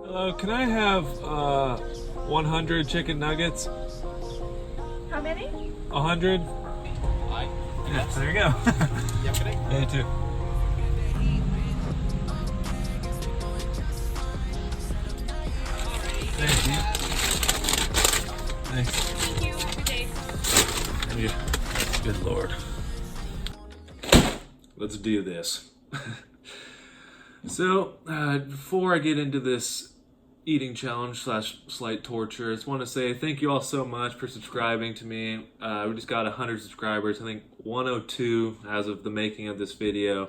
Can I have 100 chicken nuggets? How many? 100? Hi. Yeah, there you go. You have a good day? Yeah, you too. Thank you. Thanks. Thank you. Good day. Thank you. Good Lord. Let's do this. So, before I get into this eating challenge slash slight torture, I just want to say thank you all so much for subscribing to me. We just got 100 subscribers. I think 102 as of the making of this video.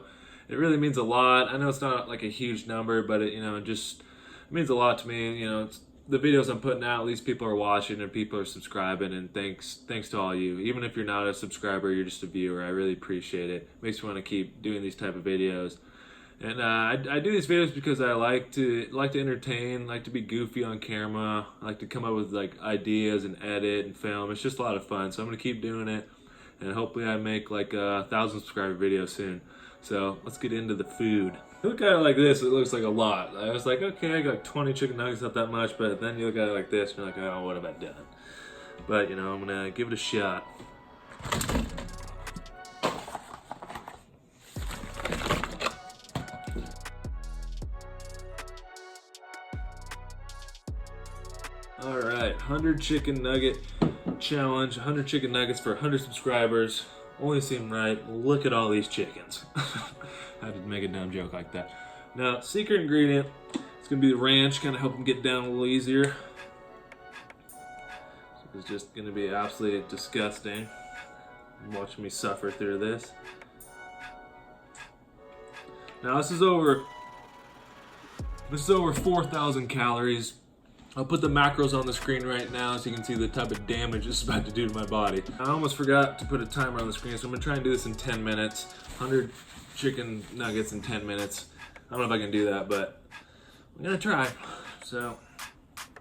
It really means a lot. I know it's not like a huge number, but it just means a lot to me. It's the videos I'm putting out, at least people are watching and people are subscribing, and thanks to all you. Even if you're not a subscriber, you're just a viewer. I really appreciate it. Makes me want to keep doing these type of videos. And I do these videos because I like to entertain, like to be goofy on camera, I like to come up with like ideas and edit and film. It's just a lot of fun, so I'm gonna keep doing it, and hopefully I make like a 1,000 subscriber video soon. So let's get into the food. You look at it like this, it looks like a lot. I was like, okay, I got 20 chicken nuggets, not that much, but then you look at it like this, and you're like, oh, what have I done? But I'm gonna give it a shot. Alright, 100 chicken nugget challenge, 100 chicken nuggets for 100 subscribers. Only seem right. Look at all these chickens. I had to make a dumb joke like that. Now, secret ingredient, it's going to be the ranch, kind of help them get down a little easier. So it's just going to be absolutely disgusting. Watch me suffer through this. Now, this is over 4,000 calories. I'll put the macros on the screen right now so you can see the type of damage this is about to do to my body. I almost forgot to put a timer on the screen, so I'm gonna try and do this in 10 minutes. 100 chicken nuggets in 10 minutes. I don't know if I can do that, but I'm gonna try. So,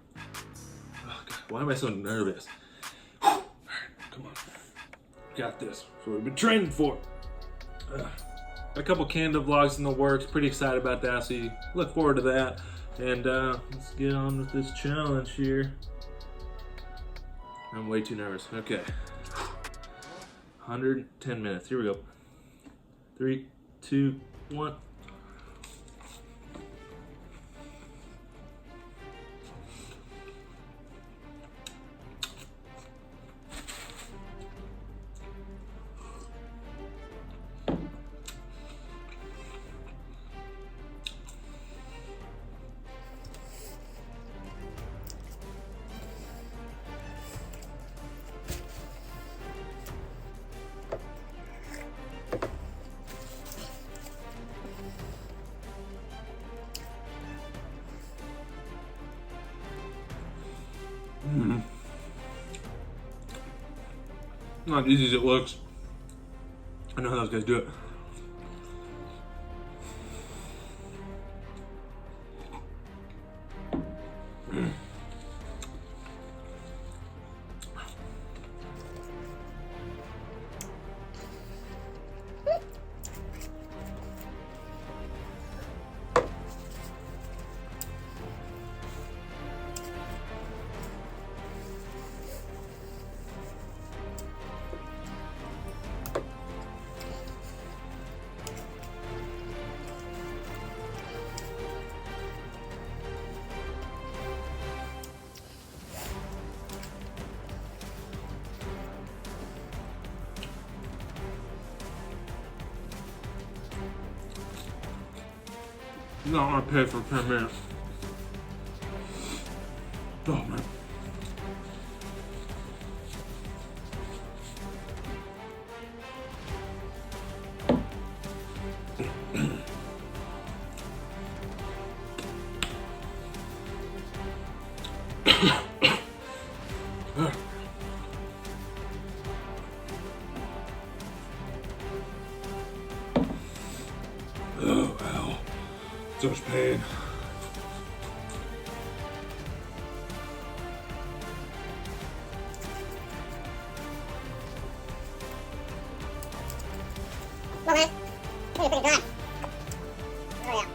oh God, why am I so nervous? All right, come on. Got this. That's what we've been training for. A couple Canada vlogs in the works. Pretty excited about that, so you look forward to that. And let's get on with this challenge here. I'm way too nervous. Okay. 110 minutes. Here we go. 3, 2, 1. Not as easy as it looks. I know how those guys do it. You don't want to pay for 10 minutes. Oh, man. Oh, ow. So much pain. Well, man, you're pretty dry. Oh, yeah.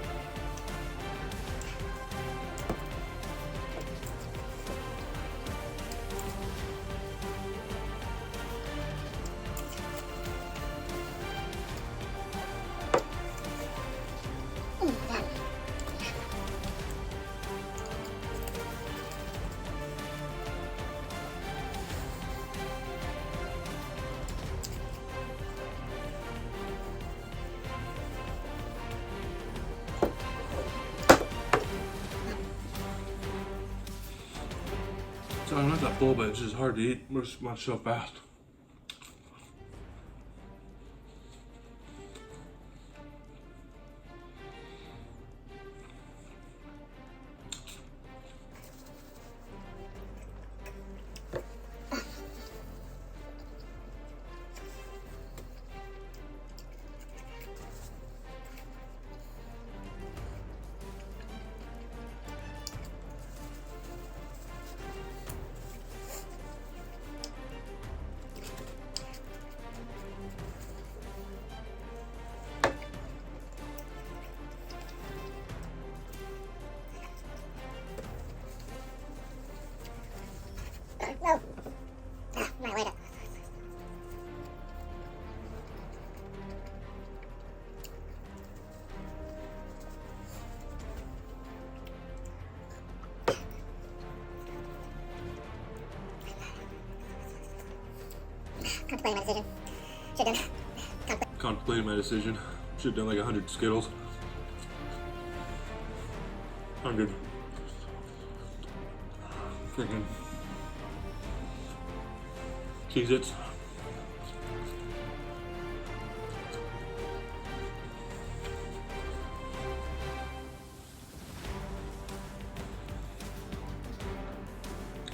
So I'm not that full, but it's just hard to eat much so fast. No. My way to. Contemplating my decision. Should have done. Contemplating my decision. Should have done like 100 Skittles. 100. Freaking Cheez-Its.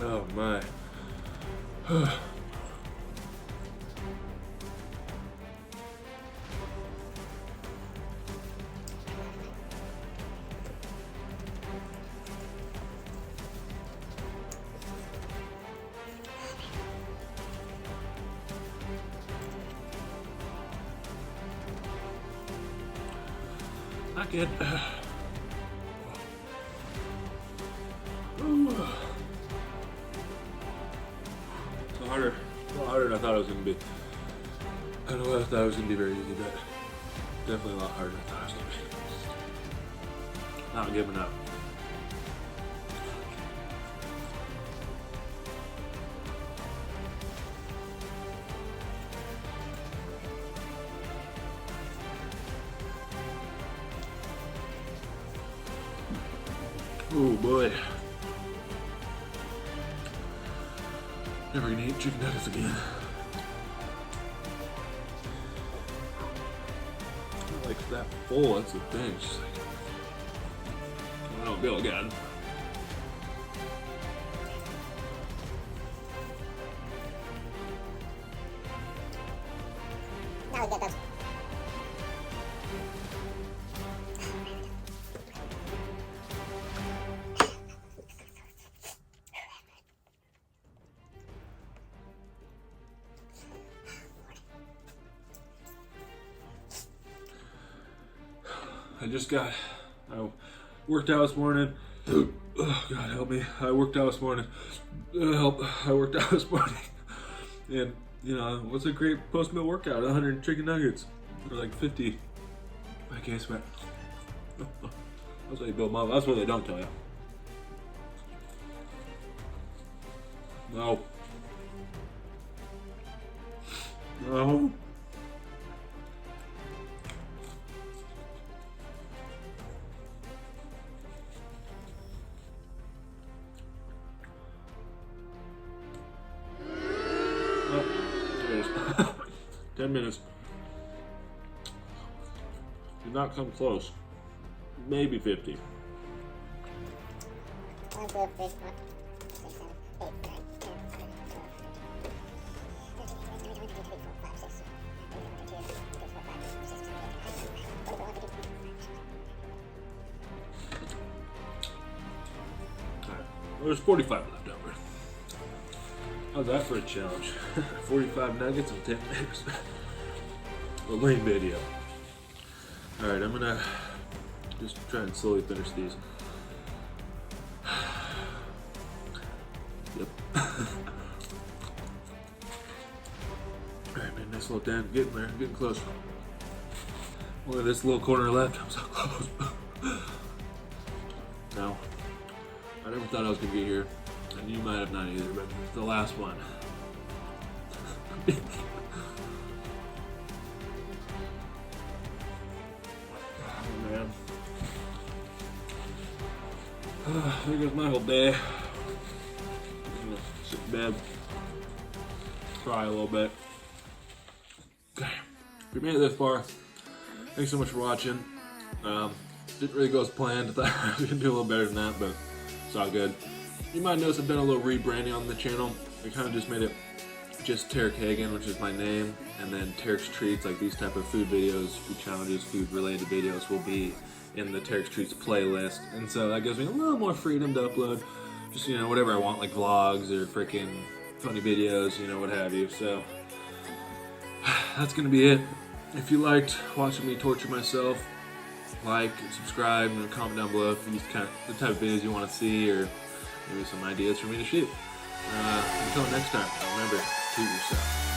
Oh my. Not good. It's a lot harder than I thought it was going to be. I know I thought it was going to be very easy, but definitely a lot harder than I thought it was going to be. Not giving up. Oh boy. Never gonna eat chicken nuggets again. Like that full, that's the thing. It's just like, I don't feel good. Now we get those. I worked out this morning. Oh, God help me. I worked out this morning. I worked out this morning. And, you know, what's a great post-meal workout? 100 chicken nuggets. Or like 50. I can't swear. That's how you build muscle. That's what they don't tell you. No. No. Oh, there it is. 10 minutes. Did not come close. Maybe 50. 1, 2, 3, 4, 5, 6, 7, 8, 9, 10, 11, 12, 13, 14, 15, 16, 17, 18, 19, 20, 21, 22, 23, 24, 25, 26, 27, 28, 29, 30, 31, 32, 33. Alright. Well, there's 45 left over. How's that for a challenge? 45 nuggets in 10 minutes. A lean video. Alright, I'm gonna just try and slowly finish these. Yep. Alright, man, nice little dent. Getting there, getting close. Only this little corner left. I'm so close. Now, I never thought I was gonna get here. And you might have not either, but it's the last one. Oh man. There goes my whole day. bed, cry a little bit. Okay, if you made it this far, thanks so much for watching. Didn't really go as planned. I thought I was gonna do a little better than that, but it's all good. You might notice I've done a little rebranding on the channel. I kind of just made it just Tarik Hagen, which is my name, and then Tarik's Treats, like these type of food videos, food challenges, food related videos will be in the Tarik's Treats playlist. And so that gives me a little more freedom to upload just, whatever I want, like vlogs or freaking funny videos, what have you. So that's gonna be it. If you liked watching me torture myself, like, subscribe, and comment down below if these the type of videos you want to see, or maybe some ideas for me to shoot. Until next time, remember, treat yourself.